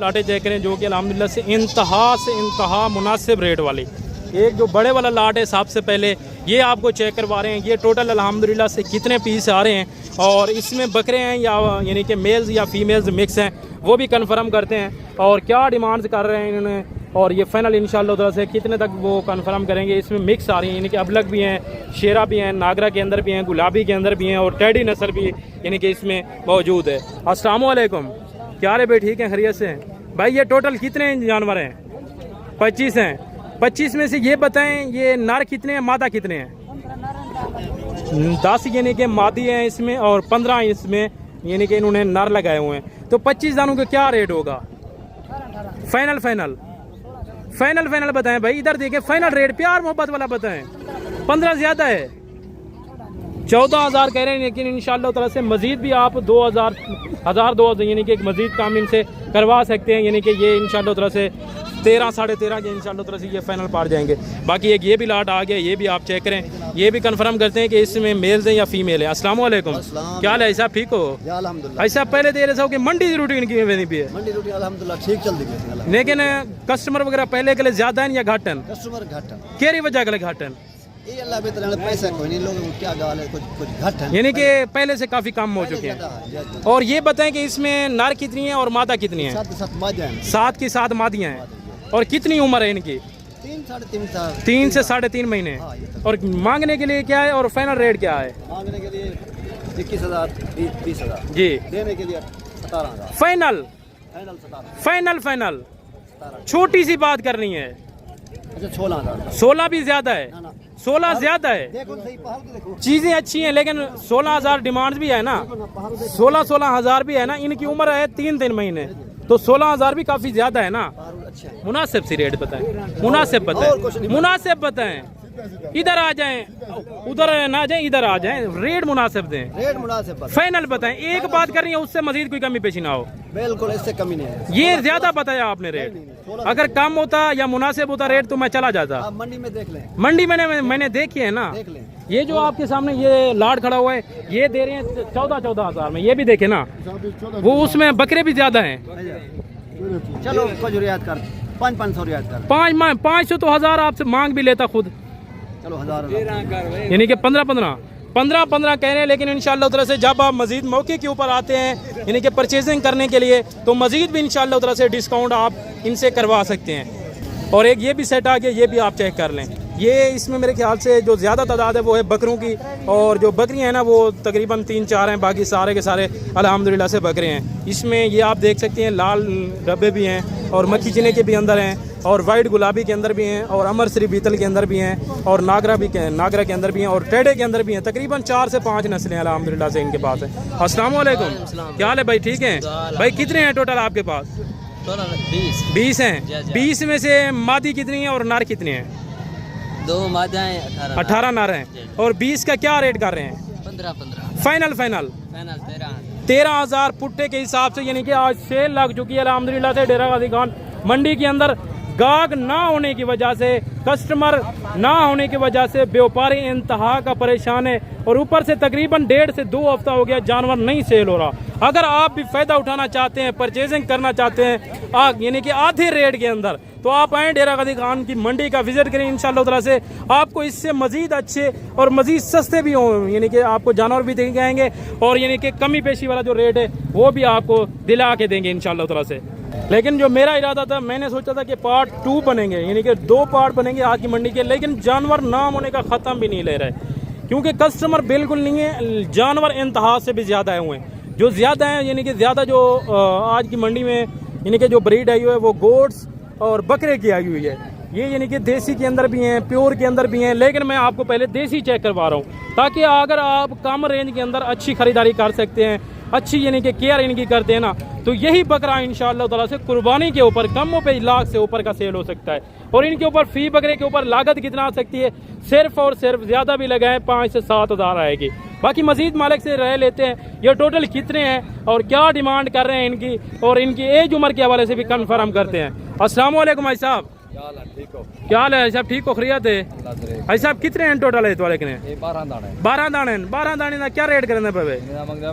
लाटें check करें जो कि अल्हम्दुलिल्लाह से इंतहा मुनासिब रेट वाली। एक जो बड़े वाला लाट है सबसे पहले ये आपको चेक करवा रहे हैं। ये टोटल अल्हम्दुलिल्लाह से कितने पीस आ रहे हैं और इसमें बकरे हैं या यानी कि मेल्स या फीमेल्स मिक्स हैं वो भी कंफर्म करते हैं और क्या डिमांड्स कर रहे हैं इन्होंने और ये फाइनल इंशाअल्लाह ताला से कितने तक वो कंफर्म करेंगे। इसमें मिक्स आ रही हैं यानी कि अबलग भी हैं, शेरा भी हैं, नागरा के अंदर भी हैं, गुलाबी के अंदर भी हैं और टेडी नस्ल भी यानी कि इसमें मौजूद है। अस्सलाम वालेकुम, क्या रे भाई, ठीक है, खैरियत से भाई? ये टोटल कितने जानवर हैं? 25 हैं। 25 में से ये बताएं ये नर कितने हैं, मादा कितने हैं? 10 यानी कि मादी हैं इसमें और 15 इसमें यानी कि इन्होंने नर लगाए हुए हैं। तो 25 दानों का क्या रेट होगा? फाइनल फाइनल फाइनल फाइनल बताएं भाई, इधर देखें, फाइनल रेट प्यार मोहब्बत वाला बताएं। 15 ज्यादा है, 14,000 कह रहे हैं, लेकिन इंशाअल्लाह ताला से मजीद भी आप 2,000 यानी कि एक मजीद काम इनसे करवा सकते हैं। यानी कि ये इंशाअल्लाह ताला से 13 साढ़े 13 के इंशाअल्लाह ताला से ये फाइनल पार जाएंगे। बाकी एक ये भी लाट आ गया, ये भी आप चेक करें, ये भी कंफर्म करते हैं कि इसमें मेल्स हैं या फीमेल है। अस्सलाम वालेकुम, क्या हाल है ऐसा, ठीक हो? ऐसा पहले दे रहे थे कि मंडी की रूटीन की भी है? मंडी रूटीन अल्हम्दुलिल्लाह ठीक चल रही है, लेकिन कस्टमर वगैरह पहले के लिए ज्यादा है या घटन? कस्टमर घटन केरी वजह के लिए घटन पैसा कोई नहीं, लोगों को क्या गाल है, कुछ घट है यानी कि पहले से काफी कम हो चुके हैं। और ये बताएं कि इसमें नर कितनी है और मादा कितनी है? 7 की 7 मादियाँ हैं। और कितनी उम्र है इनकी? 3 से 3.5 महीने। और मांगने के लिए क्या है और फाइनल रेट क्या है? मांगने के लिए 21,000 20,000 जी, देने के लिए 17,000 फाइनल फाइनल फाइनल। छोटी सी बात करनी है। अच्छा 16,000। 16 भी ज्यादा है, 16 ज्यादा है। चीजें अच्छी हैं लेकिन 16,000 डिमांड भी है ना, 16,000 भी है ना। इनकी उम्र है 3 महीने, तो 16,000 भी काफी ज्यादा है ना। मुनासिब सी रेट बताएं, मुनासिब बताएं, मुनासिब बताएं। इधर आ जाएं, उधर ना जाएं, इधर आ जाएं, रेट मुनासिब दें, रेट मुनासिब फाइनल बताएं। एक बात करनी है, उससे मजीद कोई कमी पेशी ना हो। बिल्कुल, इससे कमी नहीं है। ये ज्यादा बताया आपने रेट, अगर कम होता या मुनासिब होता रेट तो मैं चला जाता। मंडी में देख लें, मंडी मैंने देखी है ना। ये जो आपके सामने ये लाट खड़ा हुआ है ये दे रहे हैं 14,000 में, ये भी देखे ना, वो उसमें बकरे भी ज्यादा है। चलो कुछ रियायत कर, 500 रियायत कर, 500 तो 1000 आपसे मांग भी लेता खुद। चलो 1000 यानी कि 15 कह रहे हैं। लेकिन इंशाअल्लाह ताला से जब आप मजीद मौके के ऊपर आते हैं यानी कि परचेजिंग करने के लिए तो मजीद भी इंशाअल्लाह ताला से डिस्काउंट आप इनसे करवा सकते हैं। और एक ये भी सेट आ गया, ये भी आप चेक कर लें। ये इसमें मेरे ख्याल से जो ज़्यादा तादाद है वो है बकरों की, और जो बकरियां हैं ना वो तकरीबन 3-4 हैं, बाकी सारे के सारे अल्हम्दुलिल्लाह से बकरे हैं। इसमें ये आप देख सकते हैं लाल डब्बे भी हैं और मक्खी चने के भी अंदर हैं और वाइट गुलाबी के अंदर भी हैं और अमर श्री बीतल के अंदर भी हैं और नागरा के अंदर भी हैं और टेडे के अंदर भी हैं। तकरीबन 4 से 5 नस्लें अल्हम्दुलिल्लाह से इनके पास है। अस्सलाम वालेकुम, क्या हाल है भाई, ठीक है भाई? कितने हैं टोटल आपके पास? 20 हैं। 20 में से मादी कितनी है और नार कितने हैं? 2 मादा हैं, 18 नार हैं। और 20 का क्या रेट कर रहे हैं? 15 फाइनल 13,000 पुट्टे के हिसाब से, यानी कि आज सेल लग चुकी है अल्हम्दुलिल्लाह से। डेरा गाजी खान मंडी के अंदर गाहक ना होने की वजह से, कस्टमर ना होने की वजह से व्यापारी इंतहा का परेशान है और ऊपर से तकरीबन 1.5 से 2 हफ्ता हो गया जानवर नहीं सेल हो रहा। अगर आप भी फ़ायदा उठाना चाहते हैं, परचेजिंग करना चाहते हैं यानी कि आधे रेट के अंदर, तो आप आएँ डेरा गाजी खान की मंडी का विजिट करें। इंशाअल्लाह ताला से आपको इससे मज़ीद अच्छे और मज़ीद सस्ते भी हों, यानी कि आपको जानवर भी देंगे आएंगे और यानी कि कमी पेशी वाला जो रेट है वो भी आपको दिला के देंगे इंशाअल्लाह ताला से। लेकिन जो मेरा इरादा था, मैंने सोचा था कि पार्ट 2 बनेंगे, यानी कि 2 पार्ट बनेंगे आज की मंडी के। लेकिन जानवर नाम होने का ख़त्म भी नहीं ले रहे क्योंकि कस्टमर बिल्कुल नहीं है। जानवर इंतहा से भी ज़्यादा आए हुए हैं, जो ज़्यादा हैं यानी कि ज़्यादा जो आज की मंडी में यानी कि जो ब्रीड आई हुई है वो गोट्स और बकरे की आई हुई है। ये यानी कि देसी के अंदर भी हैं, प्योर के अंदर भी हैं। लेकिन मैं आपको पहले देसी चेक करवा रहा हूँ ताकि अगर आप कम रेंज के अंदर अच्छी खरीदारी कर सकते हैं, अच्छी यानी कि केयर इनकी करते हैं ना, तो यही बकरा इंशाअल्लाह ताला से कुर्बानी के ऊपर कम पे लाख से ऊपर का सेल हो सकता है। और इनके ऊपर फी बकरे के ऊपर लागत कितना आ सकती है? सिर्फ और सिर्फ ज़्यादा भी लगाए 5 से 7 हज़ार आएगी। बाकी मजीद मालिक से रह लेते हैं ये टोटल कितने हैं और क्या डिमांड कर रहे हैं इनकी, और इनकी एज उम्र के हवाले से भी कन्फर्म करते हैं। अस्सलाम वालेकुम भाई साहब, ठीक हो क्या हाल है भाई साहब, ठीक हो, खैरियत है भाई साहब? कितने हैं टोटल है वाले के? 12 दाने 12 दाने का क्या रेट करना पे?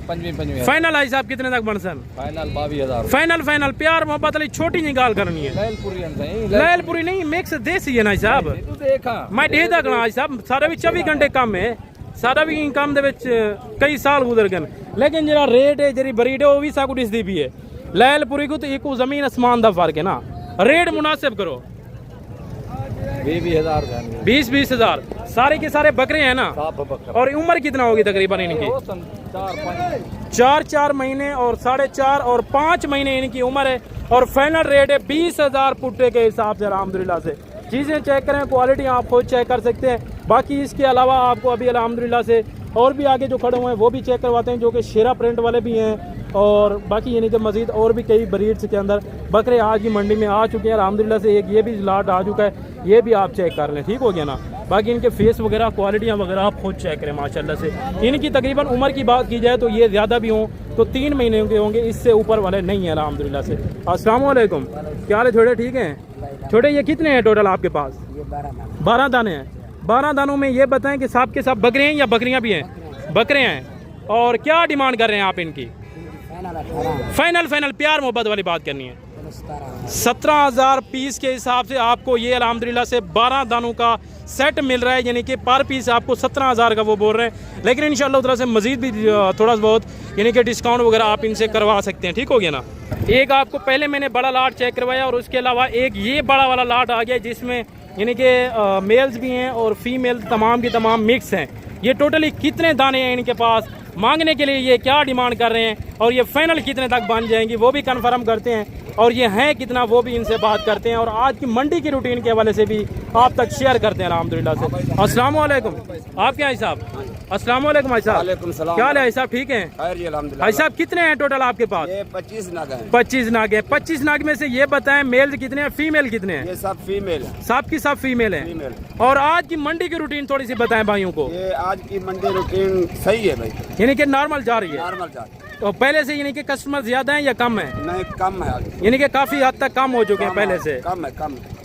25 फाइनल भाई साहब कितने तक बन सन? फाइनल 22,000 फाइनल प्यार मोहब्बत वाली छोटी निकाल करनी है। लैलपुरी नहीं, मिक्स देसी है ना साहब? मैं दे दकना भाई साहब, सारा भी 24 घंटे कम है, सारा भी इनकम दे विच कई साल गुजर गए, लेकिन जरा रेट है जरी ब्रीड है वो भी साकू दिसदी भी है। लैलपुरी को तो एक जमीन आसमान दा फर्क है ना, रेट मुनासिब करो। 20,000 सारे के सारे बकरे हैं ना? और उम्र कितना होगी तकरीबन इनकी? 4 महीने और 4.5 और 5 महीने इनकी उम्र है। और फाइनल रेट है 20,000 पुट्टे के हिसाब से। अल्हम्दुलिल्लाह से चीज़ें चेक करें, क्वालिटी आप खुद चेक कर सकते हैं। बाकी इसके अलावा आपको अभी अल्हम्दुलिल्लाह से और भी आगे जो खड़े हुए हैं वो भी चेक करवाते हैं, जो कि शेरा प्रिंट वाले भी हैं। और बाकी यानी कि मज़ीद और भी कई ब्रीड्स के अंदर बकरे आज की मंडी में आ चुके हैं अल्हम्दुलिल्लाह से। एक ये भी लाट आ चुका है, ये भी आप चेक कर लें, ठीक हो गया ना? बाकी इनके फेस वगैरह क्वालिटियाँ वगैरह आप खुद चेक करें माशाल्लाह से। इनकी तकरीबन उम्र की बात की जाए तो ये ज़्यादा भी हों तो 3 महीने के होंगे, इससे ऊपर वाले नहीं हैं अल्हम्दुलिल्लाह से। अस्सलाम वालेकुम, क्या हाल है छोटे? ठीक हैं छोटे? ये कितने हैं टोटल आपके पास? 12 दाने हैं। 12 दानों में ये बताएं कि साहब के साथ बकरे हैं या बकरियां भी हैं? बकरे हैं। और क्या डिमांड कर रहे हैं आप इनकी? फाइनल प्यार मोहब्बत वाली बात करनी है। 17,000 पीस के हिसाब से आपको ये अल्हम्दुलिल्लाह से 12 दानों का सेट मिल रहा है, यानी कि पर पीस आपको 17,000 का वो बोल रहे हैं। लेकिन इंशाल्लाह उधर से मजीद भी थोड़ा बहुत यानी कि डिस्काउंट वगैरह आप इनसे करवा सकते हैं, ठीक हो गया ना? एक आपको पहले मैंने बड़ा लाट चेक करवाया और उसके अलावा एक ये बड़ा वाला लाट आ गया जिसमें यानी कि मेल्स भी हैं और फीमेल तमाम की तमाम मिक्स हैं। ये टोटली कितने दाने हैं इनके पास, मांगने के लिए ये क्या डिमांड कर रहे हैं और ये फाइनल कितने तक बन जाएंगी वो भी कंफर्म करते हैं, और ये हैं कितना वो भी इनसे बात करते हैं, और आज की मंडी की रूटीन के हवाले से भी आप तक शेयर करते हैं अल्हम्दुलिल्लाह से। अस्सलाम वालेकुम, आप क्या है साहब? अस्सलाम वालेकुम भाई साहब, क्या हाल है साहब? ठीक है भाई साहब? कितने हैं टोटल आपके पास? 25 नाग हैं। 25 नाग है। 25 नाग में से ये बताएं मेल कितने हैं, फीमेल कितने हैं? ये सब फीमेल है। सब की सब फीमेल है। और आज की मंडी की रूटीन थोड़ी सी बताएं भाइयों को। ये आज की मंडी रूटीन सही है भाई, यानी कि नॉर्मल जा रही है? नॉर्मल जा रही है। तो पहले से यानी कि कस्टमर ज्यादा हैं या कम है? नहीं, कम है आज, यानी कि काफी हद तक कम हो चुके हैं पहले से। कम है।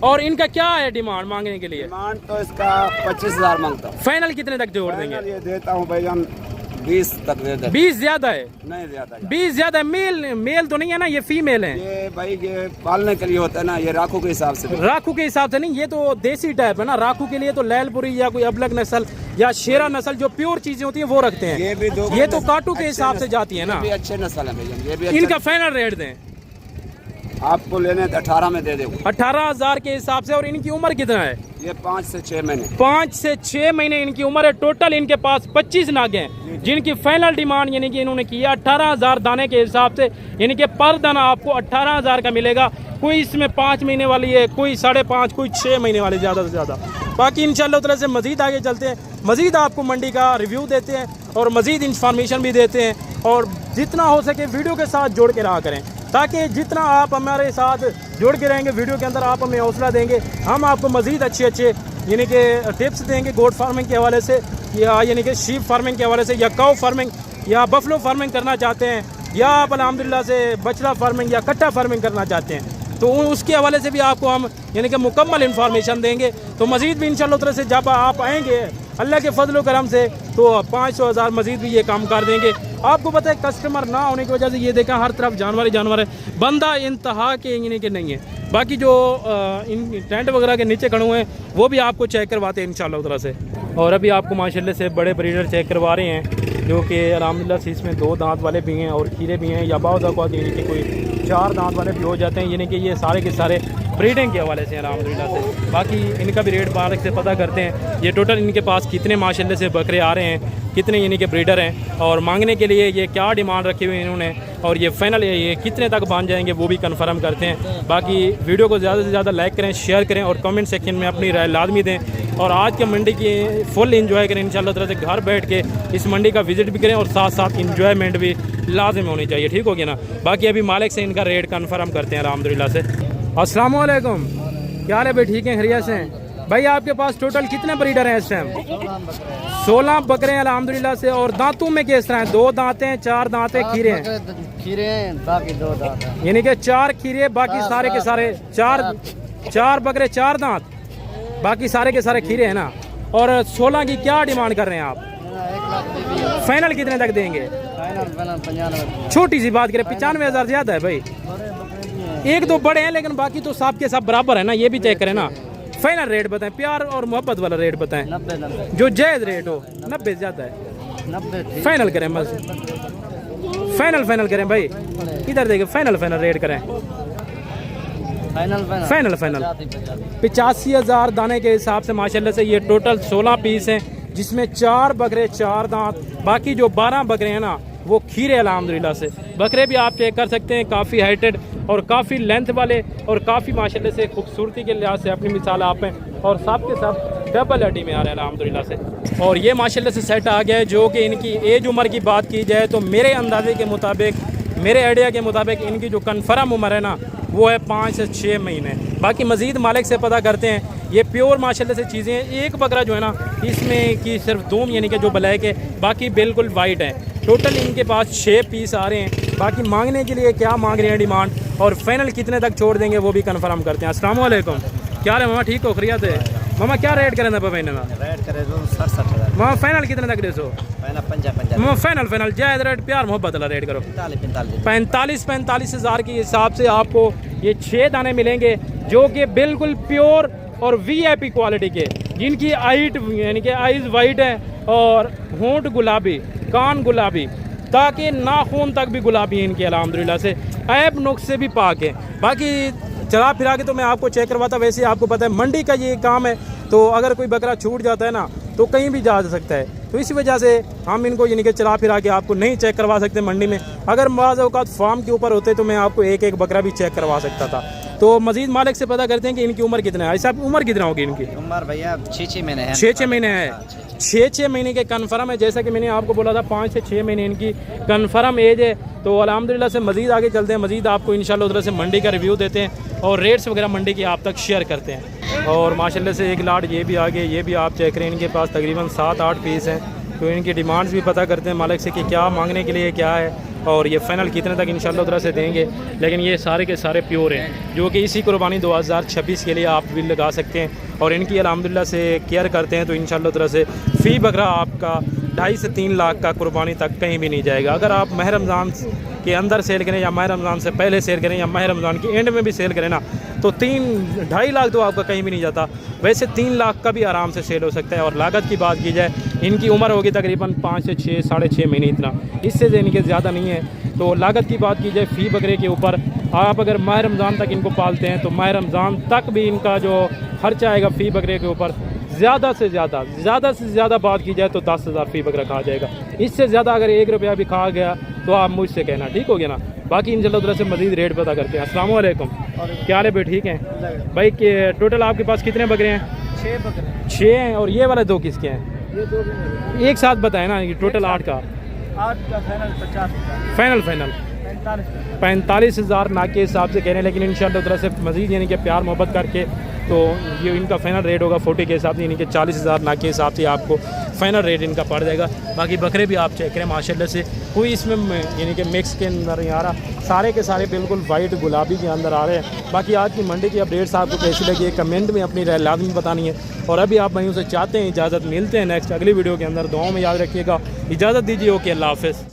और इनका क्या है डिमांड मांगने के लिए? डिमांड तो इसका 25,000 मांगता हूँ। फाइनल कितने तक जोड़ देंगे? ये देता हूँ भाईजान 20 तक दे दे। 20 ज्यादा है? नहीं ज्यादा, 20 ज्यादा है। मेल तो नहीं है ना, ये फीमेल है? ये भाई ये पालने के लिए होता है ना, ये राखू के हिसाब से। राखू के हिसाब से नहीं, ये तो देसी टाइप है ना। राखू के लिए तो लैलपुरी या कोई अबलग नस्ल या शेरा नस्ल जो प्योर चीजें होती है वो रखते हैं। ये तो काटू के हिसाब से जाती है ना। भी अच्छे नस्ल है भैया, ये भी इनका फाइनल रेट दें आपको लेने 18 में दे दे। 18,000 के हिसाब से। और इनकी उम्र कितना है? ये 5 से 6 महीने। 5 से 6 महीने इनकी उम्र है। टोटल इनके पास 25 नागे हैं जिनकी फाइनल डिमांड यानी कि इन्होंने की है 18,000 दाने के हिसाब से, यानी कि पर दाना आपको 18,000 का मिलेगा। कोई इसमें 5 महीने वाली है, कोई 5.5, कोई 6 महीने वाली ज़्यादा से ज़्यादा। बाकी इंशाल्लाह ताला से मज़ीद आगे चलते हैं, मज़ीद आपको मंडी का रिव्यू देते हैं और मज़ीद इंफॉर्मेशन भी देते हैं। और जितना हो सके वीडियो के साथ जोड़ के रहा करें, ताकि जितना आप हमारे साथ जुड़ के रहेंगे वीडियो के अंदर आप हमें हौसला देंगे, हम आपको मज़ीद अच्छे यानी कि टिप्स देंगे गोट फार्मिंग के हवाले से, या यानी कि शीप फार्मिंग के हवाले से, या काऊ फार्मिंग या बफलो फार्मिंग करना चाहते हैं, या आप अल्हम्दुलिल्लाह से बछड़ा फार्मिंग या कट्टा फार्मिंग करना चाहते हैं, तो उसके हवाले से भी आपको हम यानी कि मुकम्मल इन्फॉर्मेशन देंगे। तो मज़ीद भी इंशाअल्लाह ताला से जब आप आएंगे अल्लाह के फजल व करम से तो 500,000 मज़ीद भी ये काम कर देंगे। आपको पता है कस्टमर ना होने की वजह से ये देखा हर तरफ जानवर ही जानवर है, बंदा इंतहा के यानी कि नहीं है। बाकी जो इन टेंट वगैरह के नीचे खड़े हुए हैं वो भी आपको चेक करवाते हैं इंशाअल्लाह ताला से। और अभी आपको माशाल्लाह से बड़े ब्रीडर चेक करवा रहे हैं जो कि अल्हम्दुलिल्लाह से इसमें 2 दांत वाले भी हैं और खीरे भी हैं, या बाज़ औक़ात यानी कि कोई 4 दांत वाले भी हो जाते हैं, यानी कि ये सारे के सारे ब्रीडिंग के हवाले से अल्हम्दुलिल्लाह से। बाकी इनका भी रेट बालक से पता करते हैं, ये टोटल इनके पास कितने माशाल्लाह से बकरे आ रहे हैं, कितने यानी कि ब्रीडर हैं, और मांगने के लिए ये क्या डिमांड रखी हुई है इन्होंने, और ये फाइनल ये कितने तक बांध जाएंगे वो भी कंफर्म करते हैं। बाकी वीडियो को ज़्यादा से ज़्यादा लाइक करें, शेयर करें और कमेंट सेक्शन में अपनी राय लाजमी दें, और आज के मंडी की फुल इंजॉय करें इंशाअल्लाह ताला से। घर बैठ के इस मंडी का विजिट भी करें और साथ साथ इंजॉयमेंट भी लाजिम होनी चाहिए, ठीक हो गया ना। बाकी अभी मालिक से इनका रेट कंफर्म करते हैं अल्हम्दुलिल्लाह से। अस्सलाम वालेकुम, क्या हाल है भाई? ठीक है, खैरियत से हैं भाई? आपके पास टोटल कितने ब्रीडर हैं इस टाइम? 16 बकरे हैं अल्हम्दुलिल्लाह से। और दांतों में किस तरह हैं? 2 दांत हैं, 4 दांत हैं, खीरे हैं? खीरे हैं, बाकी 2 दांत हैं, यानी कि 4 खीरे, बाकी सारे के सारे 4 4 बकरे 4 दांत, बाकी सारे के सारे खीरे हैं ना। और 16 की क्या डिमांड कर रहे हैं आप? 1,20,000 फाइनल कितने तक देंगे? फाइनल 95। छोटी सी बात करें 95,000 ज़्यादा है भाई। एक दो बड़े हैं लेकिन बाकी तो सब के सब बराबर है ना, ये भी चेक करें ना। फाइनल रेट बताएं, प्यार और मोहब्बत वाला रेट बताएं, 90 जो जायज़ रेट हो। 90 ज़्यादा है, 90 फाइनल करें बस, फाइनल करें भाई। इधर देखिए, फाइनल रेट करें, फाइनल 85,000 दाने के हिसाब से माशाल्लाह से ये टोटल 16 पीस हैं, जिसमें 4 बकरे 4 दांत, बाकी जो 12 बकरे हैं ना वो खीरे अल्हम्दुलिल्लाह से। बकरे भी आप चेक कर सकते हैं, काफ़ी हाइटेड और काफ़ी लेंथ वाले और काफ़ी माशाल्लाह से खूबसूरती के लिहाज से अपनी मिसाल आप हैं, और सब के सब डबल हड्डी में आ रहे हैं अल्हम्दुलिल्लाह से। और ये माशाल्लाह से सेट आ गया है, जो कि इनकी एज उम्र की बात की जाए तो मेरे अंदाजे के मुताबिक, मेरे आइडिया के मुताबिक इनकी जो कन्फर्म उम्र है ना वो है 5 से 6 महीने। बाकी मज़ीद मालिक से पता करते हैं। ये प्योर माशाल्लाह से चीज़ें हैं। एक बकरा जो है ना इसमें की सिर्फ दूम यानी कि जो ब्लैक है, बाकी बिल्कुल वाइट है। टोटल इनके पास 6 पीस आ रहे हैं। बाकी मांगने के लिए क्या मांग रहे हैं डिमांड, और फाइनल कितने तक छोड़ देंगे वो भी कन्फर्म करते हैं। अस्सलाम वालेकुम, क्या है मामा, ठीक हो? खैरियत है मामा? क्या रेट करें था महीने में? रेट करे 67,000 मामा फाइनल कितने तक दे सो? पहला 55 मामा फाइनल जायज़ रेट, प्यार मोहब्बत वाला रेट करो। 45 हज़ार के हिसाब से आपको ये 6 दाने मिलेंगे, जो कि बिल्कुल प्योर और VIP क्वालिटी के, जिनकी हाइट यानी कि आइज़ वाइट है और होंठ गुलाबी, कान गुलाबी, ताकि नाखून तक भी गुलाबी है इनके अल्हम्दुलिल्लाह से, ऐब नुक्स से भी पाक है। बाकी चला फिरा के तो मैं आपको चेक करवाता, वैसे आपको पता है मंडी का ये काम है, तो अगर कोई बकरा छूट जाता है ना तो कहीं भी जा सकता है, तो इसी वजह से हम इनको यानी कि चला फिरा के आपको नहीं चेक करवा सकते मंडी में। अगर बाज़ औक़ात फार्म के ऊपर होते तो मैं आपको एक एक बकरा भी चेक करवा सकता था। तो मजीद मालिक से पता करते हैं कि इनकी उम्र कितना है। ऐसा उम्र कितना होगी इनकी? उम्र भैया 6 महीने है। 6 महीने है, 6 महीने के कन्फर्म है। जैसा कि मैंने आपको बोला था 5 से 6 महीने इनकी कन्फर्म एज है। तो अल्हम्दुलिल्लाह से मज़ीद आगे चलते हैं, मज़ीद आपको इंशाल्लाह उधर से मंडी का रिव्यू देते हैं और रेट्स वगैरह मंडी की आप तक शेयर करते हैं। और माशाल्लाह से एक लाट ये भी आ गए, ये भी आप चेक करें, इनके पास तकरीबन 7-8 पीस हैं। तो इनकी डिमांड्स भी पता करते हैं मालिक से कि क्या मांगने के लिए क्या है, और ये फाइनल कितने तक इंशाल्लाह उधर से देंगे। लेकिन ये सारे के सारे प्योर हैं, जो कि इसी कुर्बानी 2026 के लिए आप भी लगा सकते हैं, और इनकी अल्हम्दुलिल्लाह से केयर करते हैं। तो इंशाल्लाह उधर से फ़ी बकरा आपका 2.5 से 3 लाख का कुर्बानी तक कहीं भी नहीं जाएगा। अगर आप माह रमज़ान के अंदर सेल करें या माह रमज़ान से पहले सेल करें या माह रमज़ान के एंड में भी सेल करें ना, तो 3-2.5 लाख तो आपका कहीं भी नहीं जाता। वैसे 3 लाख का भी आराम से सेल हो सकता है। और लागत की बात की जाए, इनकी उम्र होगी तकरीबन 5 से 6 साढ़े 6 महीने, इतना, इससे इनके ज़्यादा नहीं है। तो लागत की बात की जाए फ़ी बकरे के ऊपर, आप अगर माह रमज़ान तक इनको पालते हैं तो माह रमज़ान तक भी इनका जो खर्चा आएगा फ़ी बकरे के ऊपर, ज़्यादा से ज़्यादा बात की जाए तो 10,000 फ़ी बकरा खा जाएगा। इससे ज़्यादा अगर 1 रुपया भी खा गया तो आप मुझसे कहना, ठीक हो गया ना। बाकी इंशाल्लाह उधर से मज़ीद रेट पता करते हैं। अस्सलाम वालेकुम, क्या हाल है भाई, ठीक हैं भाई? के टोटल आपके पास कितने बकरे हैं? 6 बकरे। 6 हैं, और ये वाले 2 किसके हैं? ये 2 भी एक साथ बताएं ना, ये टोटल 8 का। 8 का फाइनल 50 फाइनल 45 हज़ार ना के हिसाब से कह रहे हैं, लेकिन इंशाल्लाह उधर से मज़ीद यानी कि प्यार मोहब्बत करके तो ये इनका फाइनल रेट होगा 40 के हिसाब से, यानी कि 40,000 ना के हिसाब से आपको फाइनल रेट इनका पड़ जाएगा। बाकी बकरे भी आप चेक करें माशाल्लाह से, कोई इसमें यानी कि मिक्स के अंदर नहीं आ रहा, सारे के सारे बिल्कुल वाइट गुलाबी के अंदर आ रहे हैं। बाकी आज की मंडी की अपडेट्स आपको कैसी लगी है कमेंट में अपनी राय लाजमी बतानी है। और अभी आप भाइयों से चाहते हैं इजाज़त, मिलते हैं नेक्स्ट अगली वीडियो के अंदर। दुआओं में याद रखिएगा, इजाज़त दीजिए, ओके, अल्लाह हाफ़िज़।